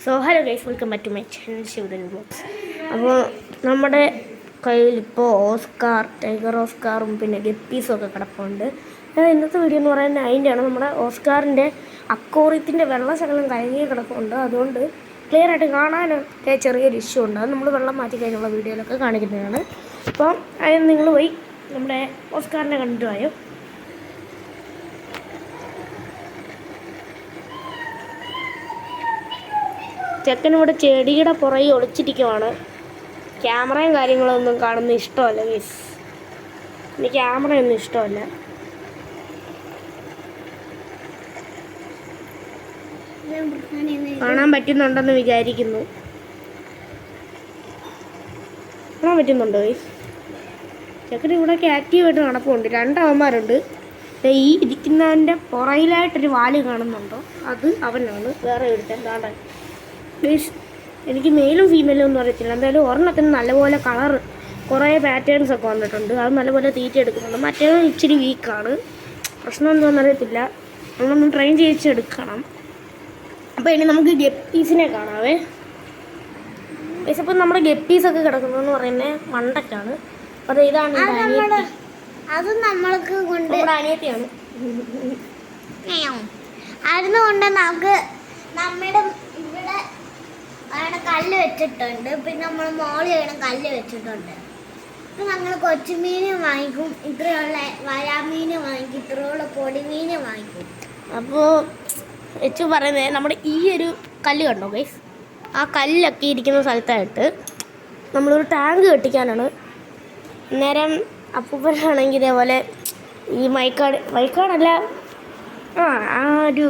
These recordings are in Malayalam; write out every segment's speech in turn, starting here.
So hello guys, welcome back to my channel Shivadan vlogs. അപ്പോൾ നമ്മുടെ കയ്യിലിപ്പോൾ ഓസ്കാർ, ടൈഗർ ഓസ്കാറും പിന്നെ ഗപ്പീസും ഒക്കെ കിടപ്പുണ്ട്. ഇന്നത്തെ വീഡിയോ എന്ന് പറയുന്നത് അതിൻ്റെയാണ്. നമ്മുടെ ഓസ്കാറിൻ്റെ അക്വേറിയത്തിൻ്റെ വെള്ളശകലം കഴുകി കിടപ്പുണ്ട്. അതുകൊണ്ട് ക്ലിയർ ആയിട്ട് കാണാനൊക്കെ ചെറിയൊരു ഇഷ്യൂ ഉണ്ട്. അത് നമ്മൾ വെള്ളം മാറ്റി കഴിഞ്ഞുള്ള വീഡിയോയിലൊക്കെ കാണിക്കുന്നതാണ്. അപ്പം അതിന് നിങ്ങൾ പോയി നമ്മുടെ ഓസ്കാറിനെ കണ്ടിട്ട് പോയോ. ചെക്കനിവിടെ ചെടിയുടെ പുറകെ ഒളിച്ചിരിക്കുവാണ്. ക്യാമറയും കാര്യങ്ങളൊന്നും കാണുന്ന ഇഷ്ടമല്ല ഗൈസ്. എനിക്ക് ക്യാമറയൊന്നും ഇഷ്ടമല്ല. കാണാൻ പറ്റുന്നുണ്ടെന്ന് വിചാരിക്കുന്നു. കാണാൻ പറ്റുന്നുണ്ടോ ഗൈസ്? ചെക്കൻ ഇവിടെയൊക്കെ ആക്റ്റീവായിട്ട് നടപ്പുണ്ട്. രണ്ടവന്മാരുണ്ട്. ഈ ഇരിക്കുന്നവൻ്റെ പുറയിലായിട്ടൊരു വാല് കാണുന്നുണ്ടോ? അത് അവനാണ്. വേറെ ഒരുത്തൻ കാണാൻ ഗൈസ്. എനിക്ക് മെയിലും ഫീമെയിലും ഒന്നും അറിയത്തില്ല. എന്തായാലും ഒരെണ്ണത്തിന് നല്ലപോലെ കളർ കുറേ പാറ്റേൺസ് ഒക്കെ വന്നിട്ടുണ്ട്. അത് നല്ലപോലെ തീറ്റ എടുക്കുന്നുണ്ട്. മറ്റേ ഇച്ചിരി വീക്കാണ്. പ്രശ്നം എന്താണെന്ന് അറിയത്തില്ല. നമ്മളൊന്ന് ട്രെയിൻ ചെയ്യിച്ചെടുക്കണം. അപ്പോൾ ഇനി നമുക്ക് ഗപ്പീസിനെ കാണാവേ ഗൈസ്. അപ്പം നമ്മുടെ ഗപ്പീസൊക്കെ കിടക്കുന്നതെന്ന് പറയുന്നത് മണ്ടയ്ക്കാണ്. അപ്പോൾ ഇതാണ് അത് നമ്മൾക്ക് കൊണ്ട് അനിയത്തിയാണ്. അതിനുകൊണ്ട് നമുക്ക് നമ്മുടെ ഇവിടെ കല്ല് വെച്ചിട്ടുണ്ട്. പിന്നെ നമ്മൾ മോളിൽ കല്ല് വെച്ചിട്ടുണ്ട്. അപ്പം ഞങ്ങൾ കൊച്ചുമീൻ വാങ്ങിക്കും, ഇത്രയുള്ള വരാമീൻ വാങ്ങിക്കും, ഇത്രയുള്ള പൊടിമീൻ വാങ്ങിക്കും. അപ്പോൾ എച്ചു പറയുന്നത് നമ്മുടെ ഈ ഒരു കല്ല് കണ്ടോ ഗൈസ്? ആ കല്ലൊക്കെ ഇരിക്കുന്ന സ്ഥലത്തായിട്ട് നമ്മളൊരു ടാങ്ക് കെട്ടിക്കാനാണ്. അന്നേരം അപ്പൂപ്പനാണെങ്കിൽ ഇതേപോലെ ഈ മൈക്കാടല്ല ആ ഒരു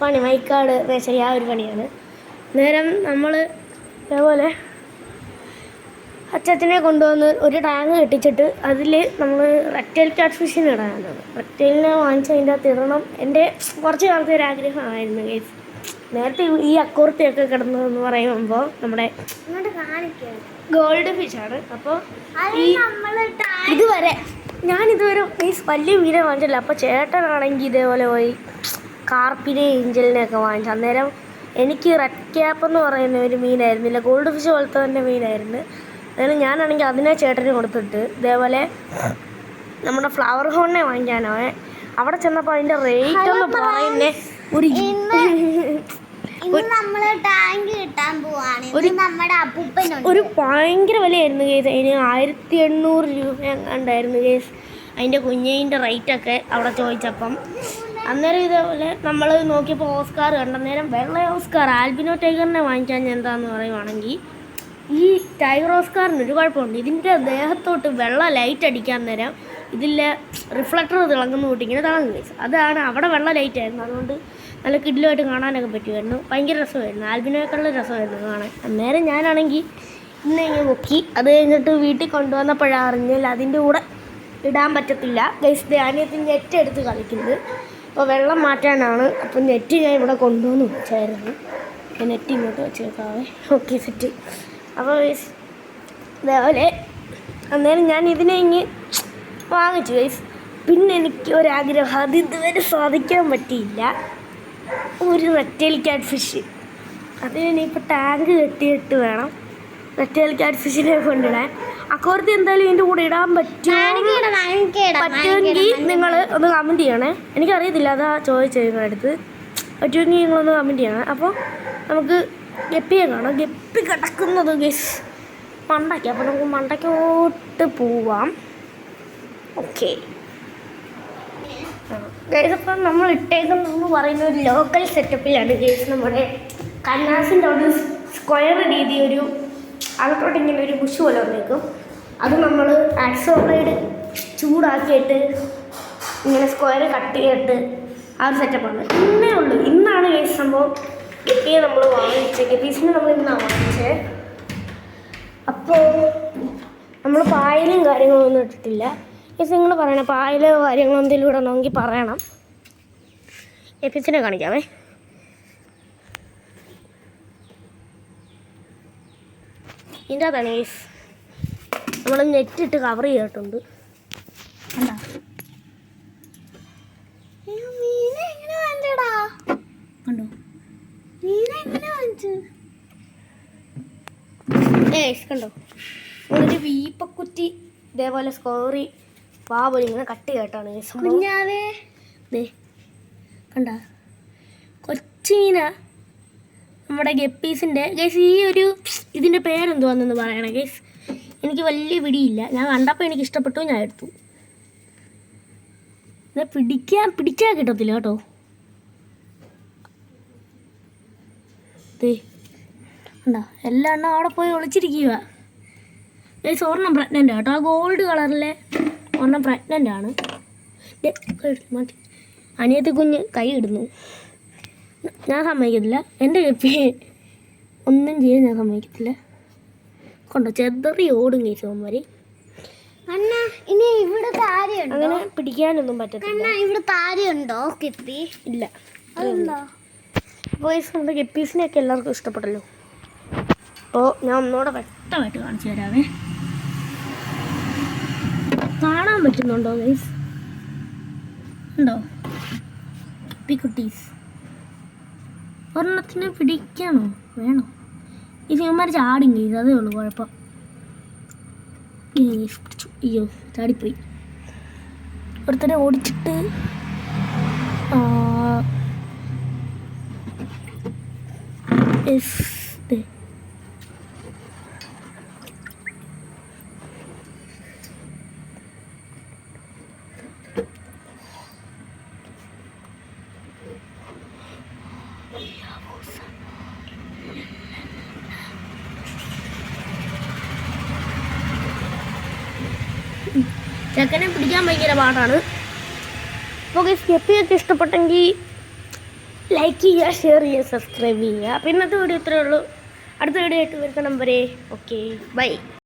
പണി, മൈക്കാട് മേശരി, ആ ഒരു പണിയാണ്. നേരം നമ്മൾ ഇതേപോലെ അച്ചച്ചനെ കൊണ്ടുവന്ന് ഒരു ടാങ്ക് കെട്ടിച്ചിട്ട് അതിൽ നമ്മൾ റെക്ടൈൽ ക്യാറ്റ് ഫിഷിന് ഇടാനാണ്. റെക്ടൈലിനെ വാങ്ങിച്ച് അതിൻ്റെ അകത്ത് ഇടണം. എൻ്റെ കുറച്ച് കാലത്തെ ഒരു ആഗ്രഹമായിരുന്നു ഗൈസ്. നേരത്തെ ഈ അക്വേറിയത്തിലൊക്കെ കിടന്നതെന്ന് പറയുമ്പോൾ നമ്മുടെ ഗോൾഡ് ഫിഷാണ്. അപ്പോൾ ഈ ഞാനിതുവരെ ഗൈസ് വലിയ മീനെ വാങ്ങിച്ചില്ല. അപ്പോൾ ചേട്ടനാണെങ്കിൽ ഇതേപോലെ പോയി കാർപ്പിനെ ഏഞ്ചലിനെയൊക്കെ വാങ്ങിച്ചു. അന്നേരം എനിക്ക് റെഡ് ക്യാപ്പ് എന്ന് പറയുന്ന ഒരു മീനായിരുന്നില്ല, ഗോൾഡ് ഫിഷ് പോലത്തെ തന്നെ മീനായിരുന്നു. അതായത് ഞാനാണെങ്കിൽ അതിനെ ചേട്ടന് കൊടുത്തിട്ട് ഇതേപോലെ നമ്മുടെ ഫ്ലവർ ഹോണിനെ വാങ്ങിക്കാനോ അവിടെ ചെന്നപ്പോൾ അതിൻ്റെ റേറ്റ് ഒന്ന് പറയുന്നേ ഒരു ഭയങ്കര വിലയായിരുന്നു കേസ്. അതിന് 1800 രൂപ ഉണ്ടായിരുന്നു കേസ്. അതിൻ്റെ കുഞ്ഞിൻ്റെ റേറ്റൊക്കെ അവിടെ ചോദിച്ചപ്പം. അന്നേരം ഇതേപോലെ നമ്മൾ നോക്കിയപ്പോൾ ഓസ്കാർ കണ്ടന്നേരം വെള്ള ഓസ്കാർ ആൽബിനോ ടൈഗറിനെ വാങ്ങിക്കാൻ എന്താണെന്ന് പറയുവാണെങ്കിൽ ഈ ടൈഗർ ഓസ്കാറിനൊരു കുഴപ്പമുണ്ട്. ഇതിൻ്റെ ദേഹത്തോട്ട് വെള്ള ലൈറ്റ് അടിക്കാൻ നേരം ഇതിലെ റിഫ്ലക്ടർ തിളങ്ങുന്ന കൂട്ടി ഇങ്ങനെ തിളങ്ങും ഗൈസ്. അതാണ് അവിടെ വെള്ള ലൈറ്റായിരുന്നു. അതുകൊണ്ട് നല്ല കിഡിലുമായിട്ട് കാണാനൊക്കെ പറ്റുമായിരുന്നു. ഭയങ്കര രസമായിരുന്നു. ആൽബിനോയേക്കാളും രസമായിരുന്നു കാണാൻ. അന്നേരം ഞാനാണെങ്കിൽ ഇങ്ങനെ പൊക്കി അത് കഴിഞ്ഞിട്ട് വീട്ടിൽ കൊണ്ടുവന്നപ്പോഴാണ് അറിഞ്ഞാൽ അതിൻ്റെ കൂടെ ഇടാൻ പറ്റത്തില്ല ഗൈസ്. ധാന്യത്തിന് നെറ്റ് എടുത്ത് കളിക്കുന്നത്. അപ്പോൾ വെള്ളം മാറ്റാനാണ്. അപ്പോൾ നെറ്റ് ഞാൻ ഇവിടെ കൊണ്ടുവന്ന് വെച്ചായിരുന്നു. നെറ്റ് ഇങ്ങോട്ട് വെച്ചേക്കാവേ. Okay, set. അപ്പോൾ ഇതേപോലെ അന്നേരം ഞാൻ ഇതിനെ ഇങ്ങ് വാങ്ങിച്ചു ഗൈസ്. പിന്നെ എനിക്ക് ഒരാഗ്രഹം, അത് ഇതുവരെ സാധിക്കാൻ പറ്റിയില്ല, ഒരു റെക്ടൈൽ ക്യാറ്റ് ഫിഷ്. അതിനിപ്പോൾ ടാങ്ക് കെട്ടിയിട്ട് വേണം റെക്ടൈൽ ക്യാറ്റ് ഫിഷിനെ കൊണ്ടിടാൻ. അക്വേറിയത്തിൽ എന്തായാലും ഇതിൻ്റെ കൂടെ ഇടാൻ പറ്റുമെങ്കിൽ നിങ്ങൾ ഒന്ന് കമൻറ്റ് ചെയ്യണേ. എനിക്കറിയത്തില്ല, അതാ ചോദിച്ചത് നിങ്ങളുടെ അടുത്ത്. പറ്റുമെങ്കിൽ നിങ്ങളൊന്ന് കമൻറ്റ് ചെയ്യണം. അപ്പോൾ നമുക്ക് ഗപ്പിയെ കാണാം. ഗപ്പി കിടക്കുന്നത് ഗൈസ് മണ്ടയ്ക്ക്. അപ്പോൾ നമുക്ക് മണ്ടയ്ക്കോട്ട് പോവാം. ഓക്കെ ഗൈസ്, അപ്പം നമ്മൾ ഇട്ടേക്കുന്നതെന്ന് പറയുന്ന ഒരു ലോക്കൽ സെറ്റപ്പിലാണ് ഗൈസ്. നമ്മുടെ കന്നാസിൻ്റെ ഒരു സ്ക്വയർ രീതി ഒരു അകത്തോട്ട് ഇങ്ങനെ ഒരു ബുഷ് പോലെ വന്നേക്കും. അത് നമ്മൾ ആക്സോബ്ലേഡ് ചൂടാക്കിയിട്ട് ഇങ്ങനെ സ്ക്വയർ കട്ട് ചെയ്തിട്ട് ആ ഒരു സെറ്റപ്പാണ്. ഇന്നേ ഉള്ളൂ. ഇന്നാണ് ഗൈസ് സംഭവം ഗപ്പിയെ നമ്മൾ വാങ്ങിച്ചത്. ഗപ്പീസിനെ നമ്മൾ ഇന്നാണ് വാങ്ങിച്ചത്. അപ്പോൾ നമ്മൾ പായലും കാര്യങ്ങളൊന്നും ഇട്ടിട്ടില്ല ഗൈസ്. നിങ്ങൾ പറയണം പായലോ കാര്യങ്ങളോ എന്തെങ്കിലും ഇടണമെങ്കിൽ പറയണം. ഗപ്പീസിനെ കാണിക്കാമേ. ഇതിൻ്റെ അതാണ് ഗൈസ് നമ്മൾ നെറ്റിട്ട് കവർ ചെയ്തിട്ടുണ്ട്. കണ്ടോ? കണ്ടോ? കണ്ടോ ഒരു വീപ്പക്കുറ്റി ഇതേപോലെ സ്കോറി പോലെ ഇങ്ങനെ കട്ട് കേട്ടാണ് കുഞ്ഞാവേ ദേ കണ്ട കൊച്ചിമീന നമ്മുടെ ഗപ്പീസിൻ്റെ ഗൈസ്. ഈ ഒരു ഇതിൻ്റെ പേരെന്തുവാണെന്ന് പറയണേ ഗൈസ്. എനിക്ക് വലിയ പിടിയില്ല, ഞാൻ കണ്ടപ്പോൾ എനിക്ക് ഇഷ്ടപ്പെട്ടു, ഞാൻ എടുത്തു. ഇത് പിടിക്കാൻ കിട്ടത്തില്ല കേട്ടോ. ദേ കണ്ടോ എല്ലാ എണ്ണം അവിടെ പോയി ഒളിച്ചിരിക്കുക ഗൈസ്. ഒരെണ്ണം പ്രഗ്നൻ്റ് കേട്ടോ, ആ ഗോൾഡ് കളറിലെ ഒരെണ്ണം പ്രഗ്നൻ്റ് ആണ്. മതി അനിയത്തി കുഞ്ഞ് കൈ ഇടുന്നു, ഞാൻ സമ്മതിക്കത്തില്ല. എൻ്റെ ഗപ്പി ഒന്നും ചെയ്യാൻ ഞാൻ സമ്മതിക്കത്തില്ല. കൊണ്ടോ ചെതറി ഓടും കേസ് അവന്മാർ. അണ്ണ ഇനി ഇവിടെ താരയുണ്ടോ? അങ്ങനെ പിടിക്കാനൊന്നും പറ്റത്തില്ല. ഇവിടെ താരയുണ്ടോ കിപ്പി? ഇല്ല. അതുണ്ടോ? വോയിസ് നമ്മുടെ ഗപ്പീസിനെയൊക്കെ എല്ലാവർക്കും ഇഷ്ടപ്പെട്ടല്ലോ. അപ്പോൾ ഞാൻ ഒന്നുകൂടെ വ്യക്തമായിട്ട് കാണിച്ചു തരാവേ. കാണാൻ പറ്റുന്നുണ്ടോ ഗൈസ്? ഉണ്ടോ കുട്ടീസ്? ഒരെണ്ണത്തിന് പിടിക്കണോ വേണോ? ഈ സിനിമാർ ചാടും ഗൈസ്, അതേ ഉള്ളൂ കുഴപ്പം. പിടിച്ചു, അയ്യോ ചാടിപ്പോയി. ഒരുത്തനെ ഓടിച്ചിട്ട് ചെക്കനെ പിടിക്കാൻ ഭയങ്കര പാടാണ്. അപ്പോൾ ഗപ്പിയൊക്കെ ഇഷ്ടപ്പെട്ടെങ്കിൽ ലൈക്ക് ചെയ്യുക, ഷെയർ ചെയ്യുക, സബ്സ്ക്രൈബ് ചെയ്യുക. അപ്പോൾ ഇന്നത്തെ വീഡിയോ ഇത്രയേ ഉള്ളൂ. അടുത്ത വീഡിയോ ആയിട്ട് വരുന്ന നമ്പരേ. Okay bye.